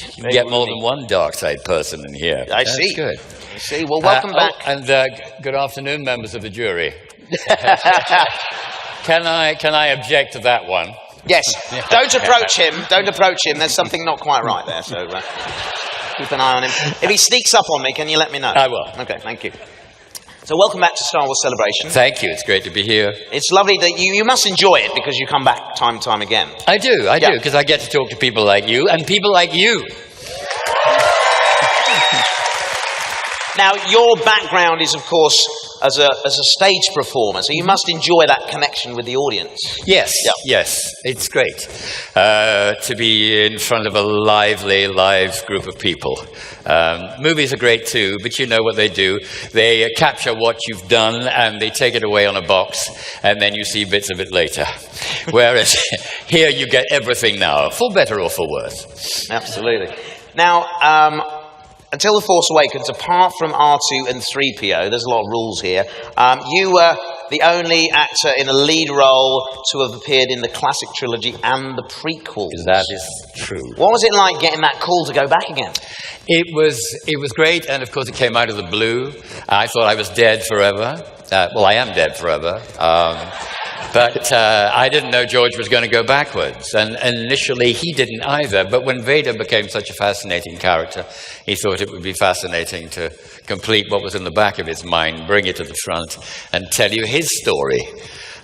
You can get more than one dark side person in here. That's see. Good. I see. Well, welcome back. And good afternoon, members of the jury. Can I object to that one? Yes. Don't approach him. Don't approach him. There's something not quite right there. So keep an eye on him. If he sneaks up on me, can you let me know? I will. Okay. Thank you. So welcome back to Star Wars Celebration. Thank you. It's great to be here. It's lovely that you must enjoy it because you come back time and time again. I do, because I get to talk to people like you and people like you. Now, your background is, of course, as a stage performer, so you must enjoy that connection with the audience. Yes, yes, it's great to be in front of a lively, live group of people. Movies are great too, but you know what they do. They capture what you've done and they take it away on a box, and then you see bits of it later. Whereas here you get everything now, for better or for worse. Absolutely. Now, until The Force Awakens, apart from R2 and 3PO, there's a lot of rules here, you were the only actor in a lead role to have appeared in the classic trilogy and the prequels. That is true. What was it like getting that call to go back again? It was great, and of course it came out of the blue. I thought I was dead forever. Well, I am dead forever. But I didn't know George was going to go backwards, and initially he didn't either. But when Vader became such a fascinating character, he thought it would be fascinating to complete what was in the back of his mind, bring it to the front, and tell you his story.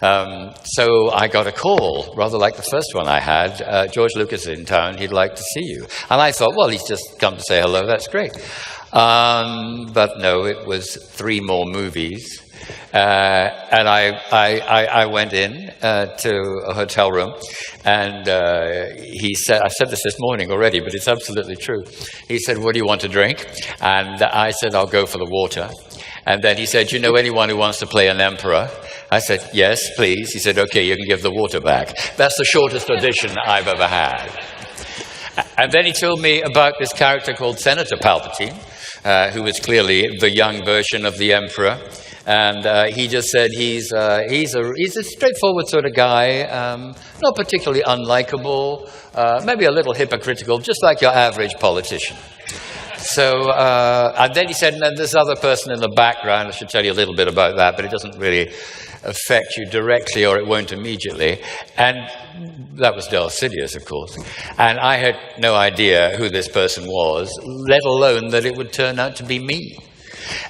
So I got a call, rather like the first one I had. George Lucas is in town, he'd like to see you. And I thought, well, he's just come to say hello, that's great. But no, it was 3 more movies. And I went in to a hotel room, and he said, I said this morning already, but it's absolutely true. He said, what do you want to drink? And I said, I'll go for the water. And then he said, you know anyone who wants to play an emperor? I said, yes, please. He said, okay, you can give the water back. That's the shortest audition I've ever had. And then he told me about this character called Senator Palpatine, who is clearly the young version of the emperor. And he just said he's a straightforward sort of guy, not particularly unlikable, maybe a little hypocritical, just like your average politician. So, and then he said, and this other person in the background, I should tell you a little bit about that, but it doesn't really affect you directly, or it won't immediately. And that was Darth Sidious, of course. And I had no idea who this person was, let alone that it would turn out to be me.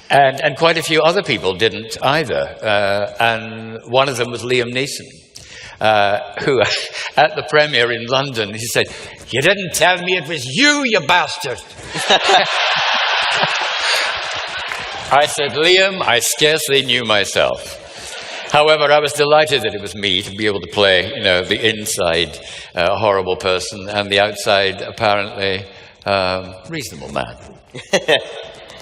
And quite a few other people didn't either. And one of them was Liam Neeson, who at the premiere in London, he said, you didn't tell me it was you, you bastard. I said, Liam, I scarcely knew myself. However, I was delighted that it was me to be able to play, you know, the inside horrible person and the outside apparently reasonable man.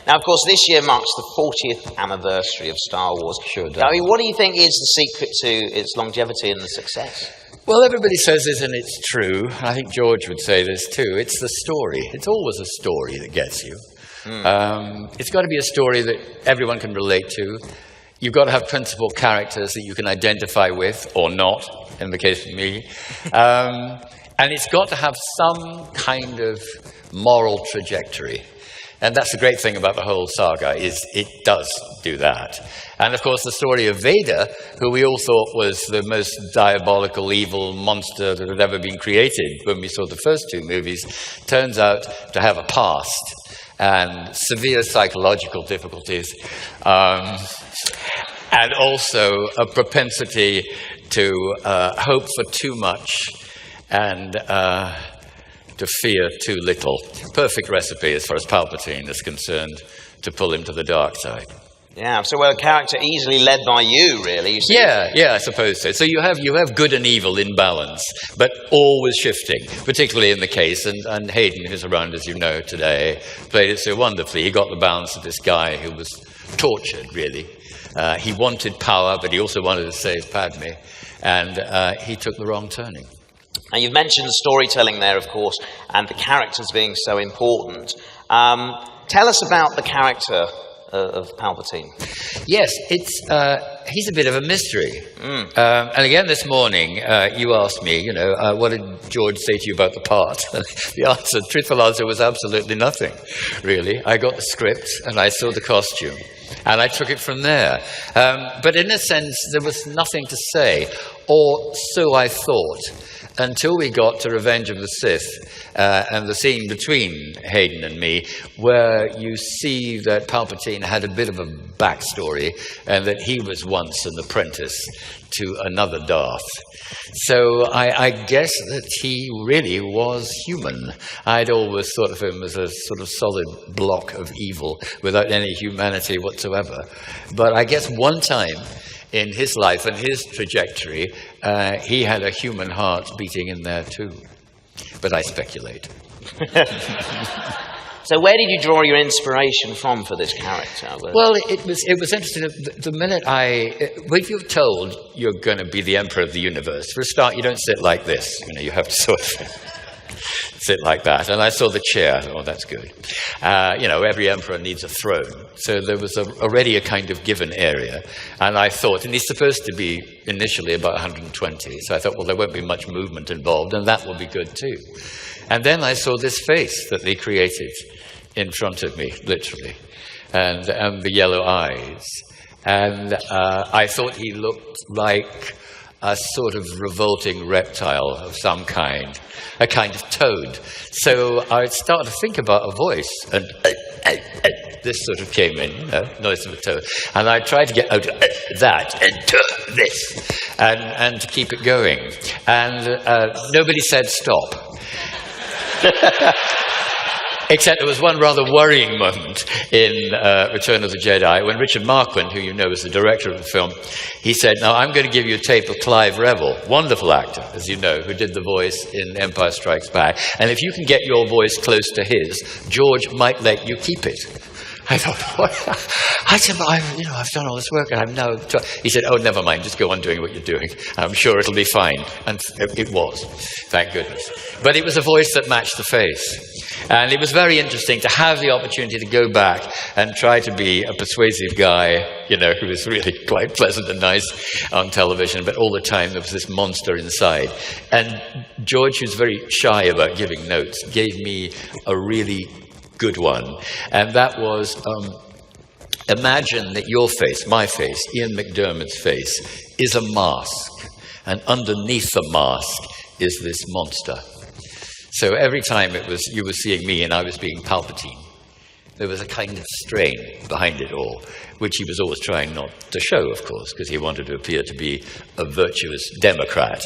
Now, of course, this year marks the 40th anniversary of Star Wars. Sure does. I mean, what do you think is the secret to its longevity and the success? Well, everybody says this, and it's true. I think George would say this too. It's the story. It's always a story that gets you. It's got to be a story that everyone can relate to. You've got to have principal characters that you can identify with, or not, in the case of me. And it's got to have some kind of moral trajectory. And that's the great thing about the whole saga, is it does do that. And of course, the story of Vader, who we all thought was the most diabolical, evil monster that had ever been created when we saw the first 2 movies, turns out to have a past and severe psychological difficulties, and also a propensity to hope for too much and to fear too little. Perfect recipe as far as Palpatine is concerned to pull him to the dark side. Yeah, so a character easily led by you, really. You see. Yeah, I suppose so. So you have good and evil in balance, but always shifting, particularly in the case, and Hayden, who's around, as you know, today, played it so wonderfully. He got the balance of this guy who was tortured, really. He wanted power, but he also wanted to save Padme, and he took the wrong turning. Now, you've mentioned storytelling there, of course, and the characters being so important. Tell us about the character Palpatine? Yes, he's a bit of a mystery. And again this morning, you asked me, what did George say to you about the part? The truthful answer was absolutely nothing, really. I got the script and I saw the costume. And I took it from there. But in a sense, there was nothing to say, or so I thought, until we got to Revenge of the Sith and the scene between Hayden and me, where you see that Palpatine had a bit of a backstory and that he was once an apprentice to another Darth. So I guess that he really was human. I'd always thought of him as a sort of solid block of evil without any humanity whatsoever. But I guess one time in his life and his trajectory, he had a human heart beating in there too. But I speculate. So where did you draw your inspiration from for this character? Well, it was interesting. The minute when you're told you're going to be the Emperor of the Universe, for a start, you don't sit like this. You have to sort of sit like that. And I saw the chair. Oh, that's good. Every emperor needs a throne. So there was already a kind of given area. And I thought, and he's supposed to be initially about 120. So I thought, well, there won't be much movement involved, and that will be good too. And then I saw this face that they created in front of me, literally, and the yellow eyes. And I thought he looked like a sort of revolting reptile of some kind, a kind of toad. So I started to think about a voice, and this sort of came in, noise of a toad. And I tried to get out that and this, and to keep it going. And nobody said stop. Except there was one rather worrying moment in Return of the Jedi when Richard Marquand, who you know is the director of the film, he said, now I'm going to give you a tape of Clive Revill, wonderful actor, as you know, who did the voice in Empire Strikes Back. And if you can get your voice close to his, George might let you keep it. I thought, what? I said, I've done all this work and I'm now... He said, oh, never mind, just go on doing what you're doing. I'm sure it'll be fine. And it was, thank goodness. But it was a voice that matched the face. And it was very interesting to have the opportunity to go back and try to be a persuasive guy, who was really quite pleasant and nice on television, but all the time there was this monster inside. And George, who's very shy about giving notes, gave me a really good one. And that was, imagine that your face, my face, Ian McDiarmid's face, is a mask. And underneath the mask is this monster. So every time you were seeing me and I was being Palpatine, there was a kind of strain behind it all, which he was always trying not to show, of course, because he wanted to appear to be a virtuous Democrat.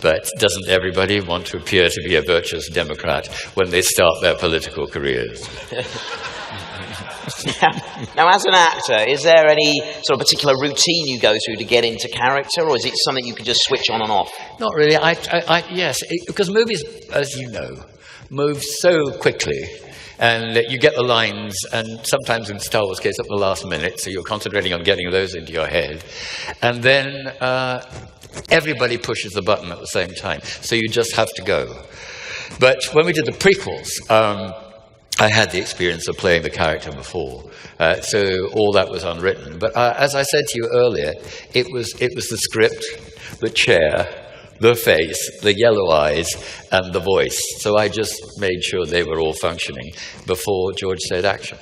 But doesn't everybody want to appear to be a virtuous Democrat when they start their political careers? Now, as an actor, is there any sort of particular routine you go through to get into character, or is it something you can just switch on and off? Not really. Yes, because movies, as you know, move so quickly. And you get the lines, and sometimes in Star Wars case, at the last minute, so you're concentrating on getting those into your head. And then everybody pushes the button at the same time, so you just have to go. But when we did the prequels, I had the experience of playing the character before, so all that was unwritten. But as I said to you earlier, it was the script, the chair, the face, the yellow eyes, and the voice. So I just made sure they were all functioning before George said action.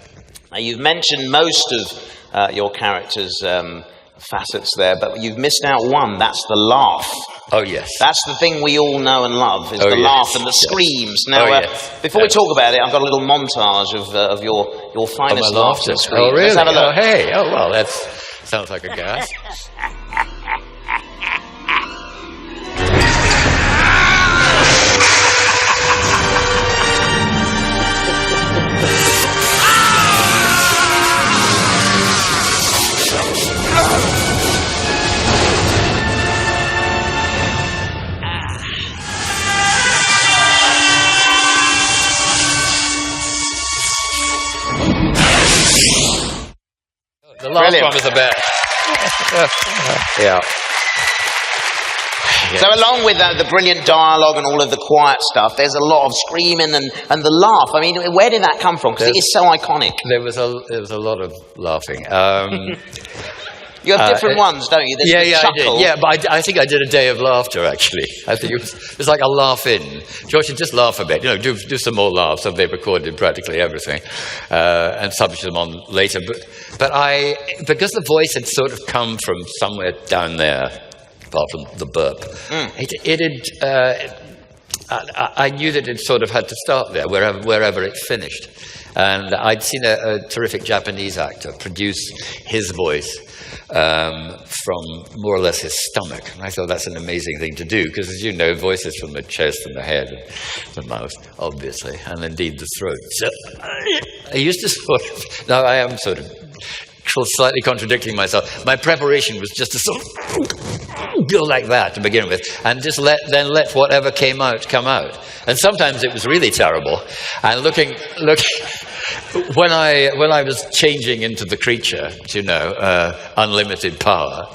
Now, you've mentioned most of your character's facets there, but you've missed out one. That's the laugh. Oh, yes. That's the thing we all know and love, is the laugh and the screams. Now, before we talk about it, I've got a little montage of your finest laughter scream. Oh, really? Let's have a look. Oh, hey. Oh, well, that sounds like a gas. The last one was the best. Yeah. So along with the brilliant dialogue and all of the quiet stuff. There's a lot of screaming and the laugh. I mean, where did that come from? Because it is so iconic. There was a lot of laughing. You have different ones, don't you? There's the I did. chuckle. Yeah, but I think I did a day of laughter, actually. I think it was like a laugh in. George should just laugh a bit, do some more laughs. So they recorded practically everything and published them on later. But because the voice had sort of come from somewhere down there, apart from the burp, I knew that it sort of had to start there, wherever it finished. And I'd seen a terrific Japanese actor produce his voice from more or less his stomach. And I thought that's an amazing thing to do, because as you know, voices from the chest and the head and the mouth, obviously, and indeed the throat. So I used to sort of, now I am sort of slightly contradicting myself. My preparation was just to sort of go like that to begin with, and just let whatever came out come out. And sometimes it was really terrible. And looking when I was changing into the creature, unlimited power,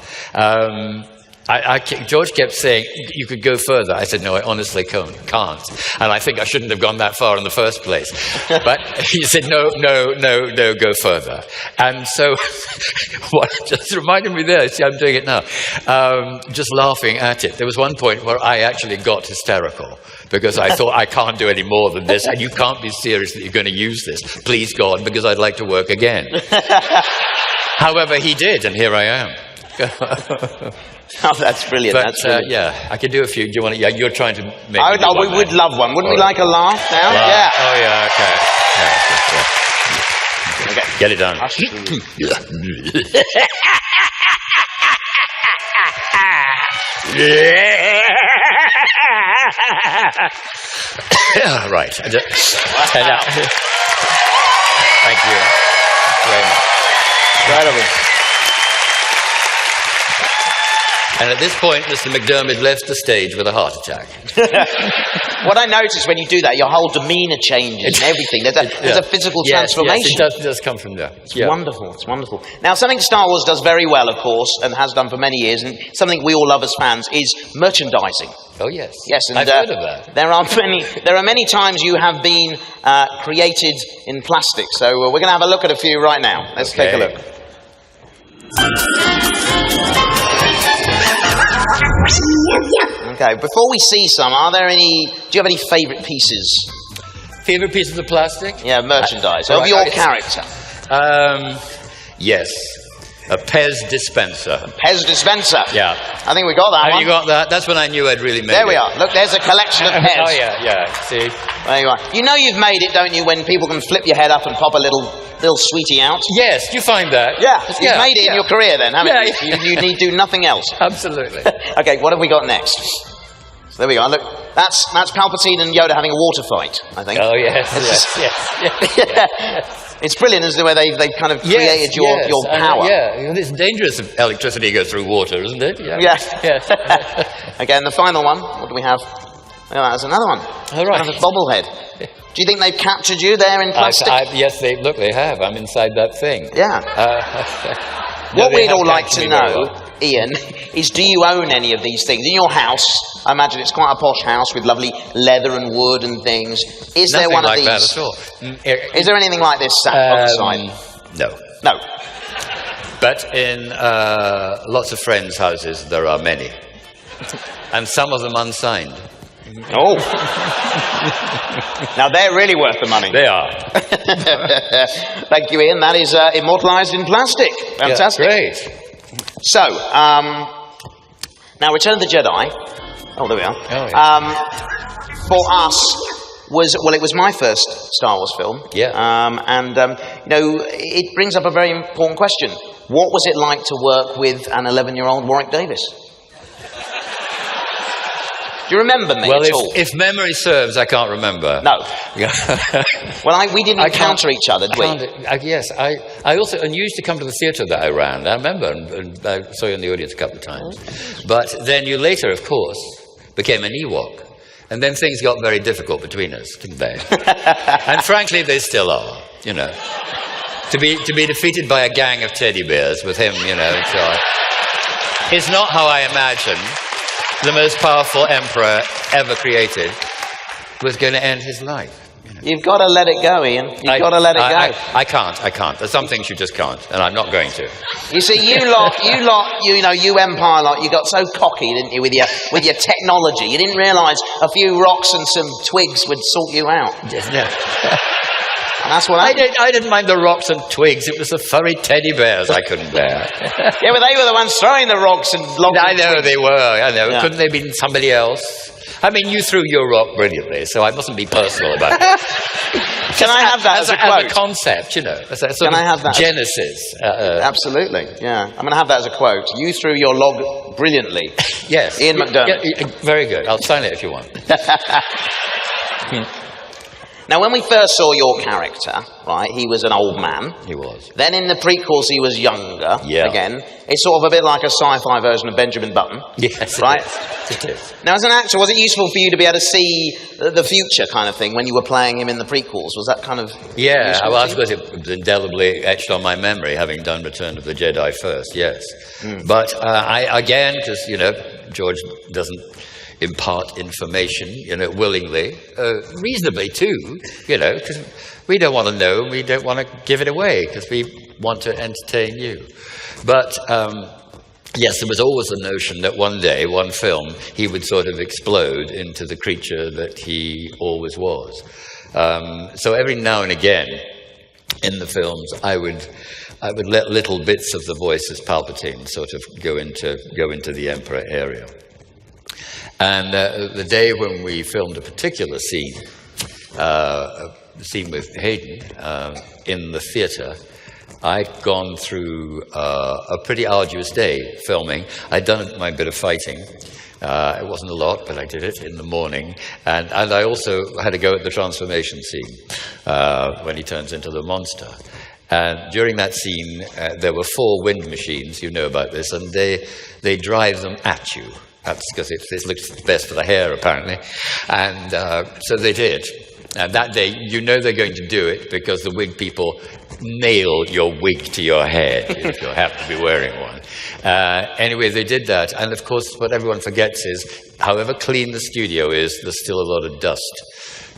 George kept saying, you could go further. I said, no, I honestly can't. And I think I shouldn't have gone that far in the first place. But he said, no, go further. And so what just reminded me there, see, I'm doing it now, just laughing at it. There was one point where I actually got hysterical, because I thought, I can't do any more than this, and you can't be serious that you're going to use this. Please, God, because I'd like to work again. However, he did, and here I am. Oh, that's brilliant. But, that's brilliant. I can do a few. Do you want to? Yeah, you're trying to make. We would love one. Wouldn't we like a laugh now? Well, yeah. Oh, yeah. Okay. Okay. Get it done. Right. Thank you very much. Incredible. And at this point, Mr. McDiarmid left the stage with a heart attack. What I noticed when you do that, your whole demeanour changes and everything. There's a physical transformation. Yes, it does come from there. It's wonderful. It's wonderful. Now, something Star Wars does very well, of course, and has done for many years, and something we all love as fans, is merchandising. Oh, yes. Yes, and I've heard of that. There are many times you have been created in plastic, so we're going to have a look at a few right now. Let's take a look. Okay, before we see some, do you have any favourite pieces? Favourite pieces of plastic? Yeah, merchandise. Of your character. Yes. A Pez dispenser. Pez dispenser? Yeah. I think we got that one. You got that? That's when I knew I'd really made it. There we are. Look, there's a collection of Pez. Oh, yeah. See? There you are. You know you've made it, don't you, when people can flip your head up and pop a little sweetie out? Yes, do you find that? Yeah, you've made it in your career then, haven't you? Yeah. You need do nothing else. Absolutely. Okay, what have we got next? So there we go. Look, that's Palpatine and Yoda having a water fight, I think. Oh, yes. It's brilliant, isn't it, where they've kind of created your power. It's dangerous if electricity goes through water, isn't it? Yeah. Yes. Okay, and the final one, what do we have? Oh, there's another one. All right. Another bobblehead. Do you think they've captured you there in plastic? Yes, they have. I'm inside that thing. Yeah. What we'd all like to know, Ian, is do you own any of these things? In your house, I imagine it's quite a posh house with lovely leather and wood and things. Is there one of these? Nothing like that at all. Is there anything like this sat on the side? No. No. But in lots of friends' houses, there are many. And some of them unsigned. Oh. Now they're really worth the money. They are. Thank you, Ian. That is immortalised in plastic. Fantastic. Yeah, great. So, now Return of the Jedi. Oh, there we are. Oh, yeah. For us, it was my first Star Wars film. Yeah. It brings up a very important question. What was it like to work with an 11-year-old Warwick Davis? Do you remember me at all? If memory serves, I can't remember. No. Well, we didn't encounter each other, did we? Yes. I also, and you used to come to the theatre that I ran. I remember, and I saw you in the audience a couple of times. But then you later, of course, became an Ewok. And then things got very difficult between us, didn't they? And frankly, they still are, To be defeated by a gang of teddy bears with him, it's not how I imagined the most powerful emperor ever created. was going to end his life. You've got to let it go, Ian. You've got to let it go. I can't. There's some things you just can't, and I'm not going to. You see, you Empire lot, you got so cocky, didn't you, with your technology? You didn't realise a few rocks and some twigs would sort you out. Yeah. And that's what I didn't mind the rocks and twigs. It was the furry teddy bears I couldn't bear. Yeah, but they were the ones throwing the rocks and logs. I know twigs. they were. I know. Yeah. Couldn't they have been somebody else? I mean, you threw your rock brilliantly, so I mustn't be personal about it. Can I have that as a quote? As a concept, you know. As a Can I have that? Genesis. Absolutely, yeah. I'm going to have that as a quote. You threw your log brilliantly. Yes. Ian McDiarmid. Yeah, very good. I'll sign it if you want. Now, when we first saw your character, right, he was an old man. He was. Then in the prequels, he was younger. Yeah. Again, it's sort of a bit like a sci-fi version of Benjamin Button. Yes. Right? It is. Now, as an actor, was it useful for you to be able to see the future kind of thing when you were playing him in the prequels? Was that kind of... Yeah, well, I suppose it was indelibly etched on my memory, having done Return of the Jedi first, yes. But again, because, you know, George doesn't impart information, you know, willingly, reasonably too, you know, because we don't want to know, we don't want to give it away, because we want to entertain you. But, yes, there was always the notion that one day, one film, he would sort of explode into the creature that he always was. So every now and again, in the films, I would let little bits of the voice as Palpatine sort of go into the Emperor area. And the day when we filmed a particular scene, the scene with Hayden in the theatre, I'd gone through a pretty arduous day filming. I'd done my bit of fighting. It wasn't a lot, but I did it in the morning. And I also had to go at the transformation scene when he turns into the monster. And during that scene, there were 4 wind machines, you know about this, and they drive them at you. That's because it looks best for the hair, apparently. And so they did. And that day, you know they're going to do it because the wig people nail your wig to your head if you happen to be wearing one. Anyway, they did that. And of course, what everyone forgets is, however clean the studio is, there's still a lot of dust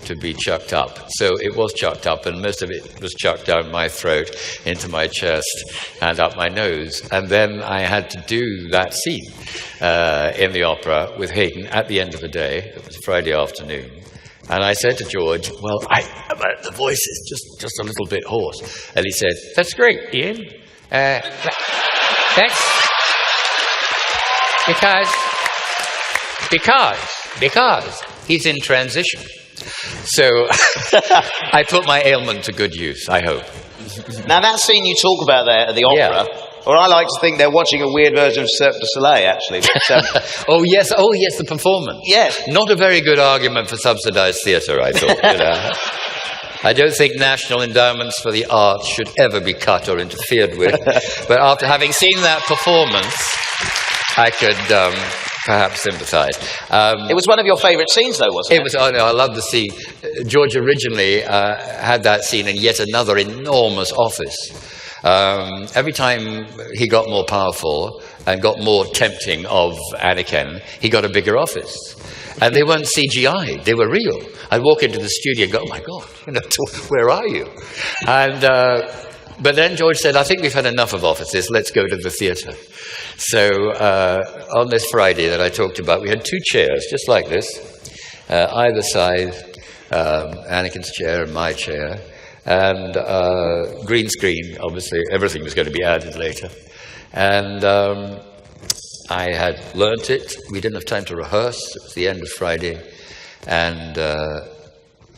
to be chucked up. So it was chucked up, and most of it was chucked down my throat, into my chest, and up my nose. And then I had to do that scene in the opera with Hayden at the end of the day. It was a Friday afternoon. And I said to George, well, the voice is just a little bit hoarse. And he said, that's great, Ian. That's because he's in transition. So I put my ailment to good use, I hope. Now, that scene you talk about there at the opera, or I like to think they're watching a weird version of Cirque du Soleil, actually. But, oh, yes, the performance. Yes. Not a very good argument for subsidized theatre, I thought. You know. I don't think national endowments for the arts should ever be cut or interfered with. But after having seen that performance, I could perhaps sympathise. It was one of your favourite scenes, though, wasn't it? It was. Oh, no, I love the scene. George originally had that scene in yet another enormous office. Every time he got more powerful and got more tempting of Anakin, he got a bigger office. And they weren't CGI, they were real. I'd walk into the studio and go, oh my God, you know, where are you? And but then George said, I think we've had enough of offices, let's go to the theatre. So on this Friday that I talked about, we had 2 chairs, just like this, either side, Anakin's chair and my chair, and green screen, obviously, everything was going to be added later. And I had learnt it. We didn't have time to rehearse. It was the end of Friday. And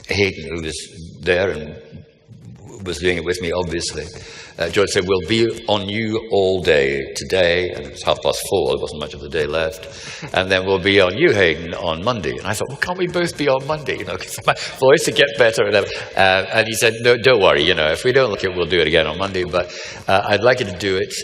Hayden, who was there and was doing it with me, obviously, George said, we'll be on you all day today. And it was 4:30. There wasn't much of the day left. And then we'll be on you, Hayden, on Monday. And I thought, well, can't we both be on Monday? You know, because my voice would get better. And he said, no, don't worry. You know, if we don't like it, we'll do it again on Monday. But I'd like you to do it.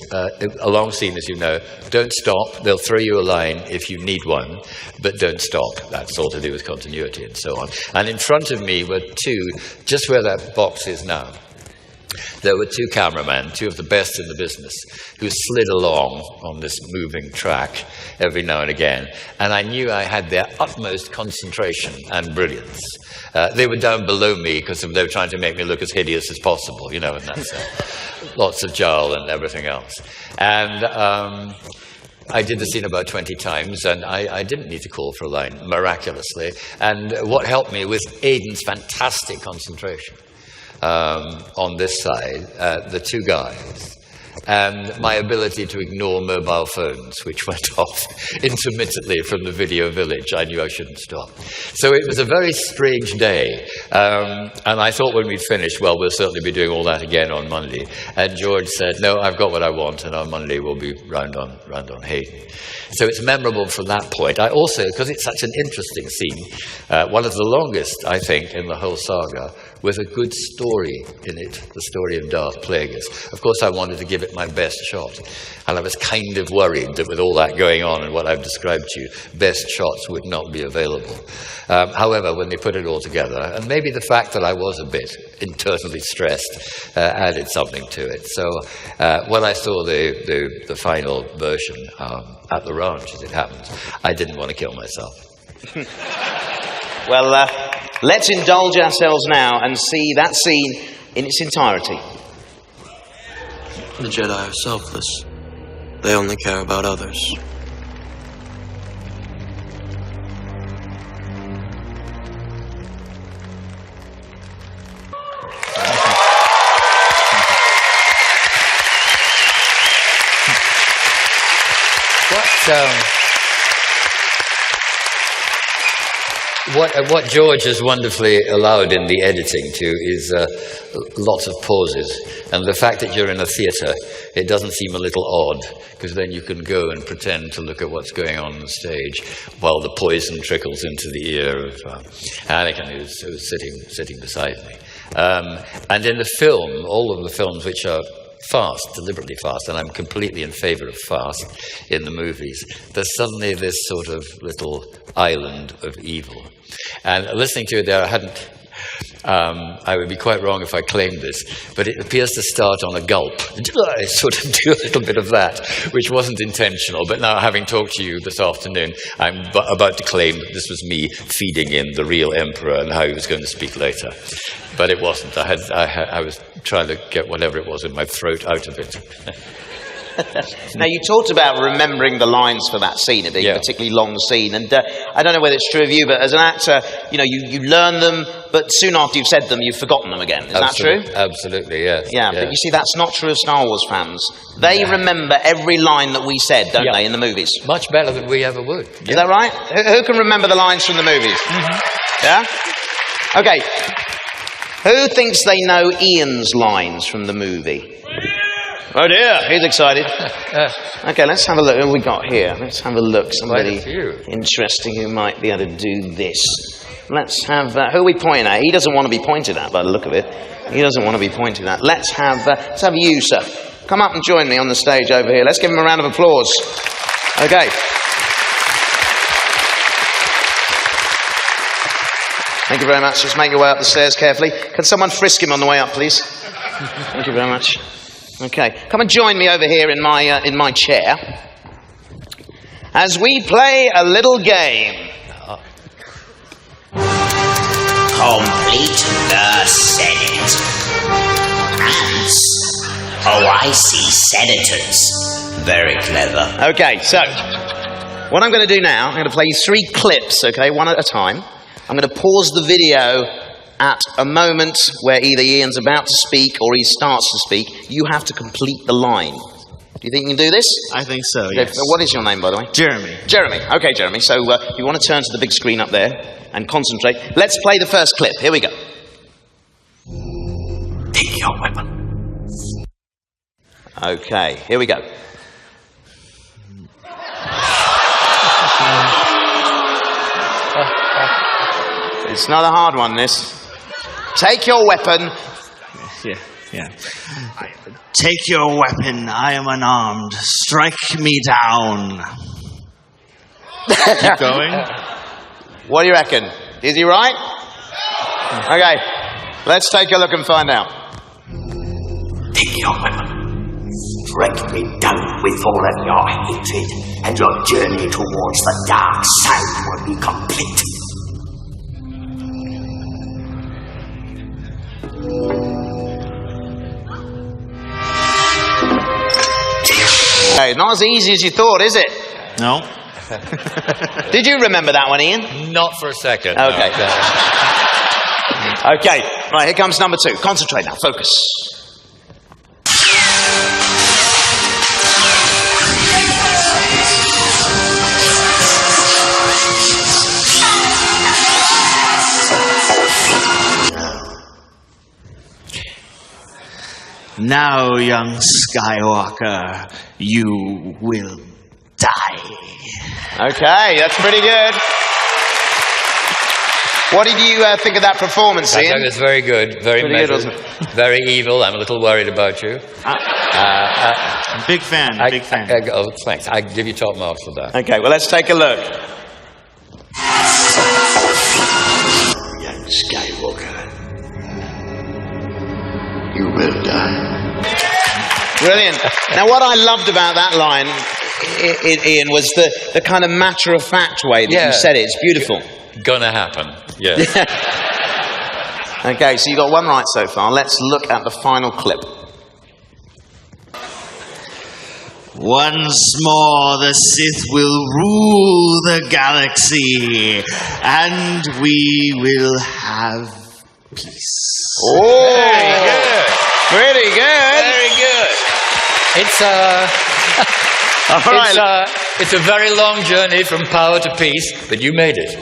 A long scene, as you know. Don't stop. They'll throw you a line if you need one. But don't stop. That's all to do with continuity and so on. And in front of me were 2, just where that box is now. there were two cameramen, two of the best in the business, who slid along on this moving track every now and again. And I knew I had their utmost concentration and brilliance. They were down below me because they were trying to make me look as hideous as possible, you know, and that's lots of jowl and everything else. And I did the scene about 20 times, and I didn't need to call for a line, miraculously. And what helped me was Aidan's fantastic concentration on this side, the two guys, and my ability to ignore mobile phones, which went off intermittently from the video village. I knew I shouldn't stop. So it was a very strange day, and I thought when we'd finished, well, we'll certainly be doing all that again on Monday. And George said, no, I've got what I want, and on Monday we'll be round on Hayden. So it's memorable from that point. I also, because it's such an interesting scene, one of the longest, I think, in the whole saga, with a good story in it, the story of Darth Plagueis. Of course, I wanted to give it my best shot, and I was kind of worried that with all that going on and what I've described to you, best shots would not be available. However, when they put it all together, and maybe the fact that I was a bit internally stressed added something to it. So when I saw the final version at the ranch, as it happens, I didn't want to kill myself. Well, let's indulge ourselves now and see that scene in its entirety. The Jedi are selfless. They only care about others. What George has wonderfully allowed in the editing too is lots of pauses, and the fact that you're in a theatre, it doesn't seem a little odd, because then you can go and pretend to look at what's going on the stage while the poison trickles into the ear of Anakin, who's sitting beside me. And in the film, all of the films which are fast, deliberately fast, and I'm completely in favor of fast in the movies, there's suddenly this sort of little island of evil. And listening to it there, I would be quite wrong if I claimed this, but it appears to start on a gulp. I sort of do a little bit of that, which wasn't intentional, but now having talked to you this afternoon, I'm about to claim that this was me feeding in the real emperor and how he was going to speak later. But it wasn't. I was trying to get whatever it was in my throat out of it. Now, you talked about remembering the lines for that scene, it being a particularly long scene, and I don't know whether it's true of you, but as an actor, you know, you learn them, but soon after you've said them, you've forgotten them again. Is that true? Absolutely, yes. Yeah, but you see, that's not true of Star Wars fans. They remember every line that we said, don't they, in the movies? Much better than we ever would. Is that right? Who can remember the lines from the movies? Mm-hmm. Yeah? Okay. Who thinks they know Ian's lines from the movie? Oh dear, he's excited. Okay, let's have a look. Who have we got here? Let's have a look. Somebody interesting who might be able to do this. Let's have... who are we pointing at? He doesn't want to be pointed at by the look of it. He doesn't want to be pointed at. Let's have you, sir. Come up and join me on the stage over here. Let's give him a round of applause. Okay. Thank you very much. Just make your way up the stairs carefully. Can someone frisk him on the way up, please? Thank you very much. Okay, come and join me over here in my chair as we play a little game. Complete the Senate. Ants. Oh, I see. Senators. Very clever. Okay, so what I'm going to do now, I'm going to play you 3 clips, okay, one at a time. I'm going to pause the video at a moment where either Ian's about to speak or he starts to speak. You have to complete the line. Do you think you can do this? I think so, yes. What is your name, by the way? Jeremy. Jeremy. Okay, Jeremy. So you want to turn to the big screen up there and concentrate. Let's play the first clip. Here we go. Take your weapon. Okay, here we go. It's not a hard one, this. Take your weapon. Yeah. Take your weapon. I am unarmed. Strike me down. Keep going. What do you reckon? Is he right? Okay. Let's take a look and find out. Take your weapon. Strike me down with all of your hatred, and your journey towards the dark side will be complete. Okay, not as easy as you thought, is it? No. Did you remember that one, Ian? Not for a second. Okay. No. Okay, right, here comes number 2. Concentrate now, focus. Now, young Skywalker, you will die. Okay, that's pretty good. What did you think of that performance, I Ian? thought it was very good, very Pretty good, measured, very evil. I'm a little worried about you. Big fan, big fan. Oh, thanks. I give you top marks for that. Okay, well, let's take a look. Young Skywalker, you will die. Brilliant. Now, what I loved about that line, Ian, was the kind of matter-of-fact way that Yeah. you said it. It's beautiful. Gonna happen. Yes. Okay, so you got one right so far. Let's look at the final clip. Once more, the Sith will rule the galaxy, and we will have peace. Oh, Very good. pretty good. Very good. It's All right. it's a very long journey from power to peace, but you made it.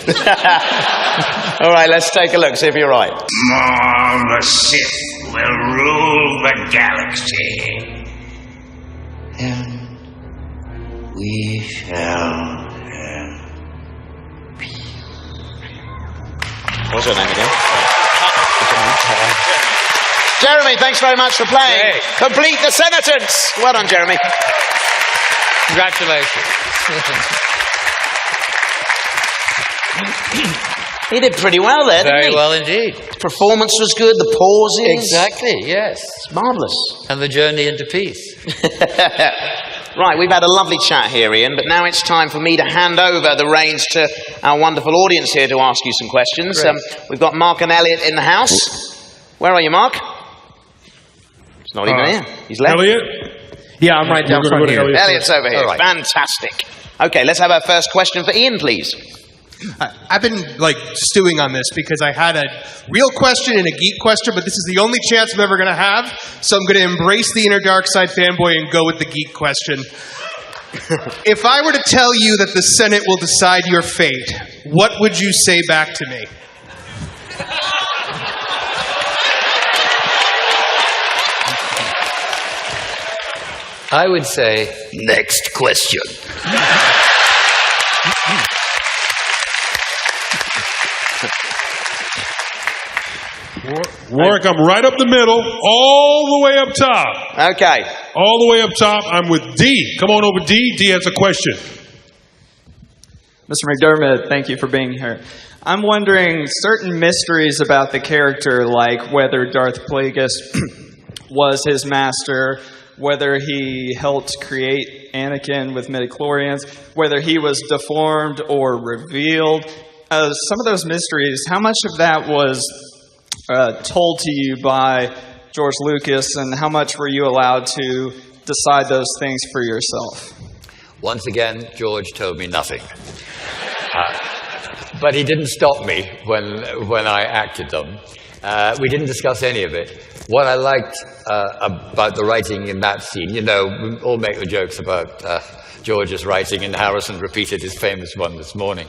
All right, let's take a look, see if you're right. The Sith will rule the galaxy. And we shall have peace. What's your name again? Jeremy, thanks very much for playing. Great. Complete the sentence. Well done, Jeremy. Congratulations. He did pretty well there, didn't Very he? well indeed. Performance was good, the pauses. Exactly, yes. It's marvellous. And the journey into peace. Right, we've had a lovely chat here, Ian, but now it's time for me to hand over the reins to our wonderful audience here to ask you some questions. We've got Mark and Elliot in the house. Where are you, Mark? He's not even here. He's left. Elliot? Yeah, I'm right down front here. Elliot's over here. All right. Fantastic. Okay, let's have our first question for Ian, please. I've been, stewing on this because I had a real question and a geek question, but this is the only chance I'm ever going to have, so I'm going to embrace the inner dark side fanboy and go with the geek question. If I were to tell you that the Senate will decide your fate, what would you say back to me? I would say, next question. Warwick, I'm right up the middle, all the way up top. Okay. All the way up top, I'm with D. Come on over, D. D has a question. Mr. McDiarmid, thank you for being here. I'm wondering certain mysteries about the character, like whether Darth Plagueis was his master, whether he helped create Anakin with midichlorians, whether he was deformed or revealed. Some of those mysteries, how much of that was told to you by George Lucas, and how much were you allowed to decide those things for yourself? Once again, George told me nothing. But he didn't stop me when I acted them. We didn't discuss any of it. What I liked about the writing in that scene, we all make the jokes about George's writing, and Harrison repeated his famous one this morning.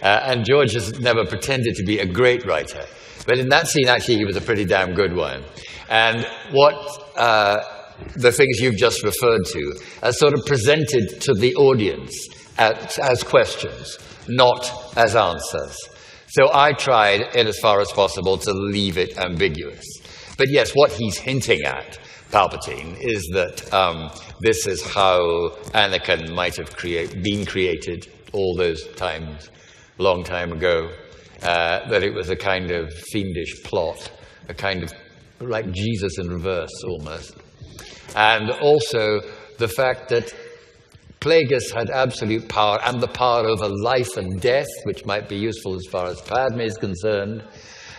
And George has never pretended to be a great writer. But in that scene, actually, he was a pretty damn good one. And what the things you've just referred to are sort of presented to the audience as questions, not as answers. So I tried, in as far as possible, to leave it ambiguous. But yes, what he's hinting at, Palpatine, is that this is how Anakin might have been created all those times, long time ago. That it was a kind of fiendish plot, a kind of like Jesus in reverse, almost. And also the fact that Plagueis had absolute power and the power over life and death, which might be useful as far as Padme is concerned.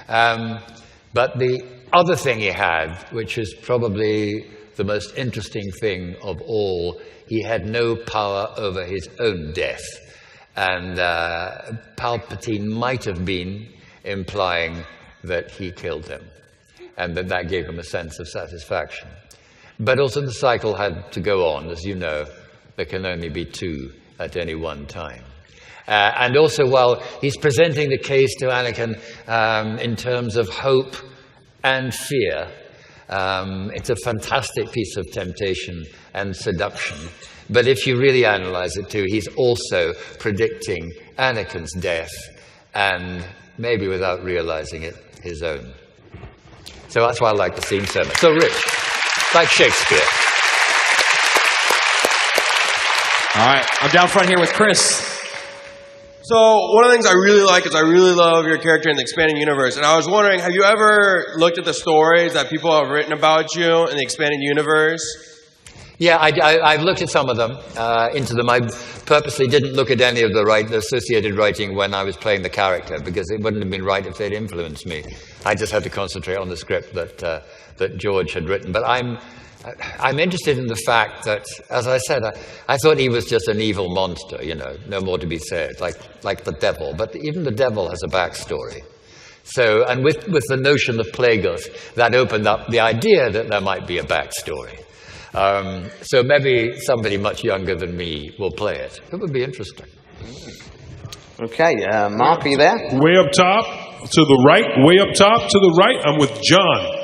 But the other thing he had, which is probably the most interesting thing of all, he had no power over his own death. And Palpatine might have been implying that he killed him, and that gave him a sense of satisfaction. But also the cycle had to go on, as you know. There can only be two at any one time. And also, while he's presenting the case to Anakin in terms of hope and fear, it's a fantastic piece of temptation and seduction. But if you really analyze it too, he's also predicting Anakin's death, and maybe without realizing it, his own. So that's why I like the scene so much. So rich, like Shakespeare. All right, I'm down front here with Chris. So one of the things I really like is I really love your character in the expanded universe. And I was wondering, have you ever looked at the stories that people have written about you in the expanded universe? Yeah, I've looked at some of them, into them. I purposely didn't look at any of the associated writing when I was playing the character, because it wouldn't have been right if they'd influenced me. I just had to concentrate on the script that George had written. But I'm interested in the fact that, as I said, I thought he was just an evil monster, you know, no more to be said, like the devil. But even the devil has a backstory. So, and with the notion of Plagueis, that opened up the idea that there might be a backstory. So maybe somebody much younger than me will play it. It would be interesting. Okay, Mark, are you there? Way up top, to the right, way up top, to the right, I'm with John.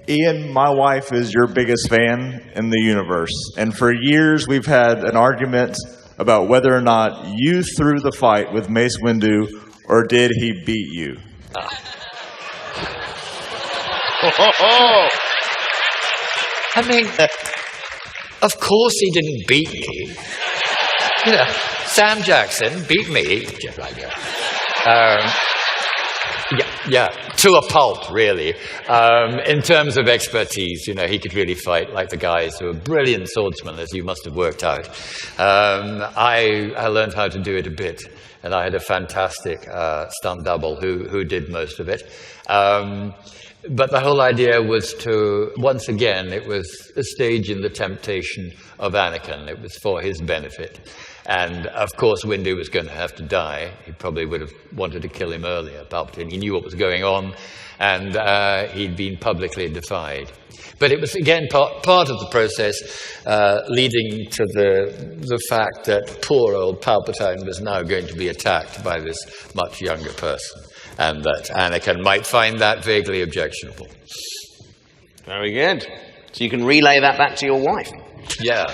Ian, my wife is your biggest fan in the universe. And for years, we've had an argument about whether or not you threw the fight with Mace Windu, or did he beat you? I mean, of course he didn't beat me. You know, Sam Jackson beat me. Yeah, to a pulp, really. In terms of expertise, you know, he could really fight like the guys who are brilliant swordsmen, as you must have worked out. I learned how to do it a bit, and I had a fantastic stunt double who did most of it. But the whole idea was to, once again, it was a stage in the temptation of Anakin. It was for his benefit. And, of course, Windu was going to have to die. He probably would have wanted to kill him earlier, Palpatine. He knew what was going on, and he'd been publicly defied. But it was, again, part of the process leading to the fact that poor old Palpatine was now going to be attacked by this much younger person, and that Anakin might find that vaguely objectionable. Very good. So you can relay that back to your wife. Yeah.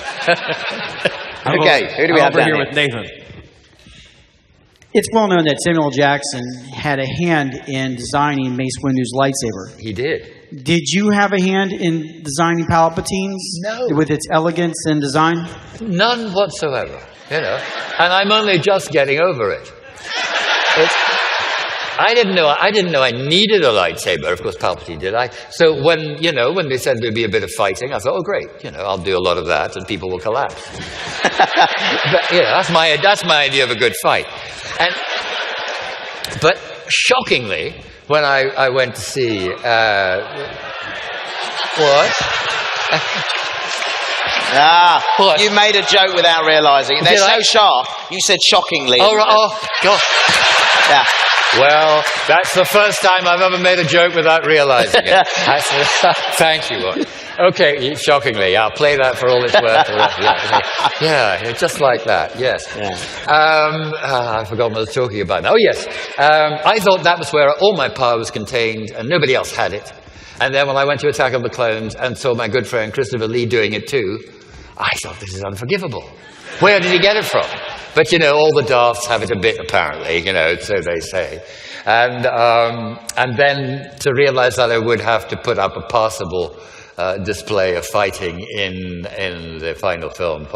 Okay, who do we have down here with Nathan? It's well known that Samuel Jackson had a hand in designing Mace Windu's lightsaber. He did. Did you have a hand in designing Palpatine's? No. With its elegance and design? None whatsoever, you know. And I'm only just getting over it. I didn't know I needed a lightsaber. Of course, Palpatine did. So when they said there'd be a bit of fighting, I thought, oh great, I'll do a lot of that, and people will collapse. But, that's my idea of a good fight. But shockingly, when I went to see what? What? You made a joke without realising. They're so sharp. You said shockingly. Oh, God. Yeah. Well, that's the first time I've ever made a joke without realizing it. Thank you. Okay, shockingly. I'll play that for all it's worth. Yeah, just like that, yes. Yeah. I forgot what I was talking about now. Oh, yes. I thought that was where all my power was contained and nobody else had it. And then when I went to Attack of the Clones and saw my good friend Christopher Lee doing it too, I thought, this is unforgivable. Where did he get it from? But, all the Darths have it a bit, apparently, so they say. And then to realize that I would have to put up a passable display of fighting in the final film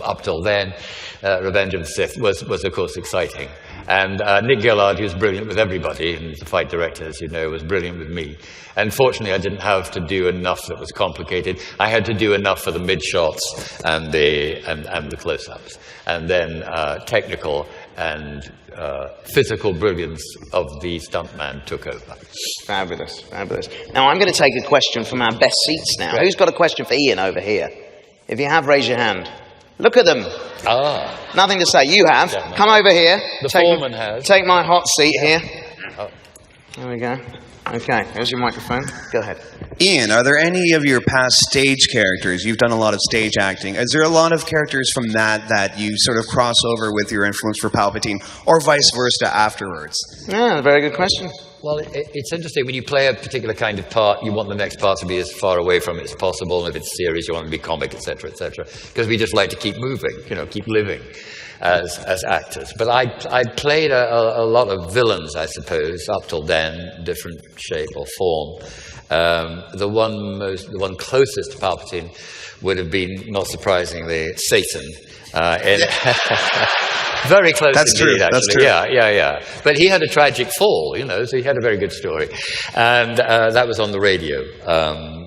up till then, Revenge of the Sith, was of course exciting. And Nick Gillard, who's brilliant with everybody, and the fight director, as you know, was brilliant with me. And fortunately, I didn't have to do enough that was complicated. I had to do enough for the mid-shots and the close-ups. And then technical and physical brilliance of the stuntman took over. Fabulous, fabulous. Now, I'm going to take a question from our best seats now. Who's got a question for Ian over here? If you have, raise your hand. Look at them. Nothing to say. You have. Definitely. Come over here. The foreman has. Take my hot seat here. There we go. Okay, there's your microphone. Go ahead. Ian, are there any of your past stage characters? You've done a lot of stage acting. Is there a lot of characters from that you sort of cross over with your influence for Palpatine, or vice versa afterwards? Yeah, very good question. Well, it's interesting. When you play a particular kind of part, you want the next part to be as far away from it as possible. And if it's serious, you want it to be comic, etc., etc. Because we just like to keep moving, keep living as actors. But I played a lot of villains, I suppose, up till then, different shape or form. The one closest to Palpatine would have been, not surprisingly, Satan. Very close indeed, actually. That's true. Yeah. But he had a tragic fall, so he had a very good story. And that was on the radio.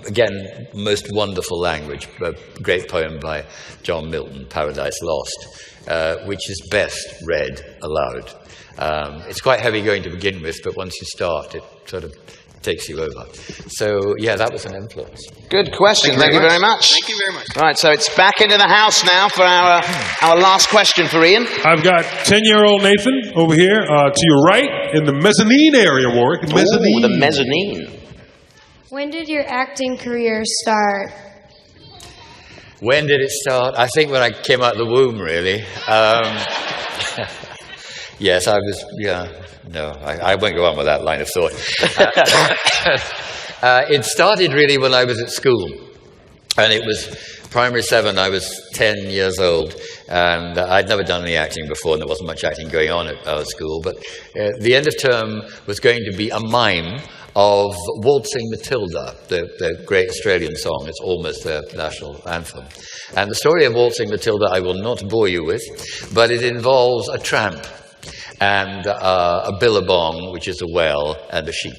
Again, most wonderful language. A great poem by John Milton, Paradise Lost, which is best read aloud. It's quite heavy going to begin with, but once you start, it sort of takes you over. So, yeah, that was an influence. Good question. Thank you very much. Thank you very much. Right, so it's back into the house now for our last question for Ian. I've got 10-year-old Nathan over here to your right in the mezzanine area, Warwick. Mezzanine. Ooh, the mezzanine. When did your acting career start? When did it start? I think when I came out of the womb, really. Yes, I was, no, I won't go on with that line of thought. It started really when I was at school. And it was primary 7, I was 10 years old. And I'd never done any acting before, and there wasn't much acting going on at our school. But the end of term was going to be a mime of Waltzing Matilda, the great Australian song. It's almost their national anthem. And the story of Waltzing Matilda I will not bore you with, but it involves a tramp and a billabong, which is a well, and a sheep.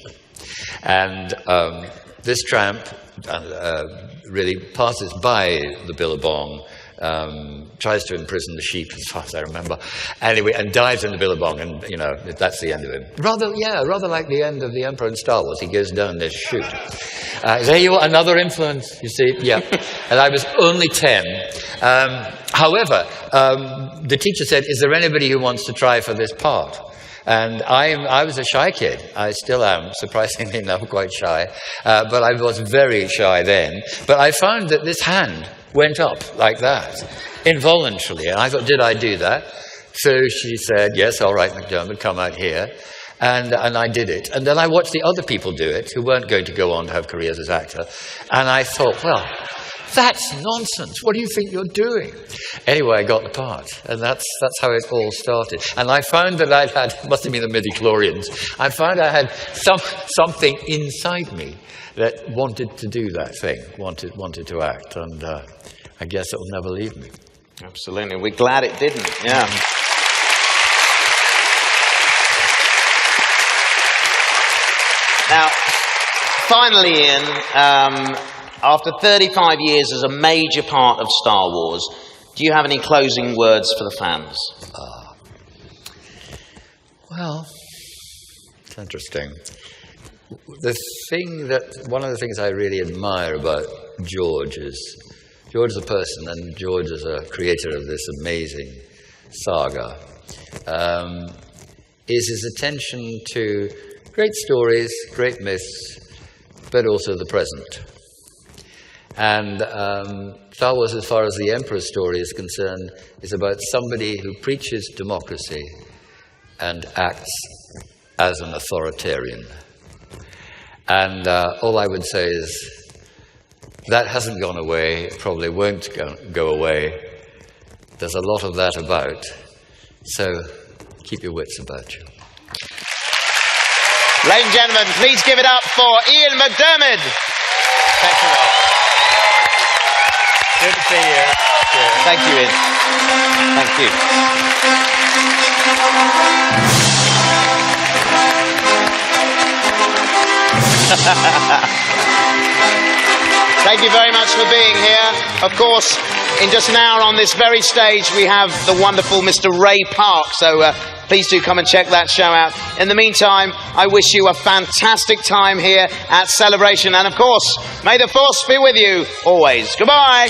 And this tramp really passes by the billabong, tries to imprison the sheep, as far as I remember, anyway, and dives in the billabong, and, that's the end of him. Rather like the end of the Emperor in Star Wars. He goes down this chute. There you are, another influence, you see, yeah. And I was only 10. However, the teacher said, is there anybody who wants to try for this part? And I was a shy kid. I still am, surprisingly enough, quite shy. But I was very shy then. But I found that this hand went up like that, involuntarily. And I thought, did I do that? So she said, yes, all right, McDiarmid, come out here. And I did it. And then I watched the other people do it, who weren't going to go on to have careers as actor. And I thought, well, that's nonsense. What do you think you're doing? Anyway, I got the part. And that's how it all started. And I found that I had, must have been the midi-chlorians, I found I had something inside me that wanted to do that thing, wanted to act. And I guess it will never leave me. Absolutely. We're glad it didn't. Yeah. Now, finally, Ian, after 35 years as a major part of Star Wars, do you have any closing words for the fans? Well, it's interesting. One of the things I really admire about George is a person, and George is a creator of this amazing saga, is his attention to great stories, great myths, but also the present. And Star Wars, as far as the Emperor's story is concerned, is about somebody who preaches democracy and acts as an authoritarian. And all I would say is that hasn't gone away, it probably won't go away. There's a lot of that about. So keep your wits about you. Ladies and gentlemen, please give it up for Ian McDiarmid. Thank you all. Good to see you. Thank you, Ian. Thank you. Thank you very much for being here. Of course, in just an hour on this very stage, we have the wonderful Mr. Ray Park. So please do come and check that show out. In the meantime, I wish you a fantastic time here at Celebration. And of course, may the Force be with you always. Goodbye.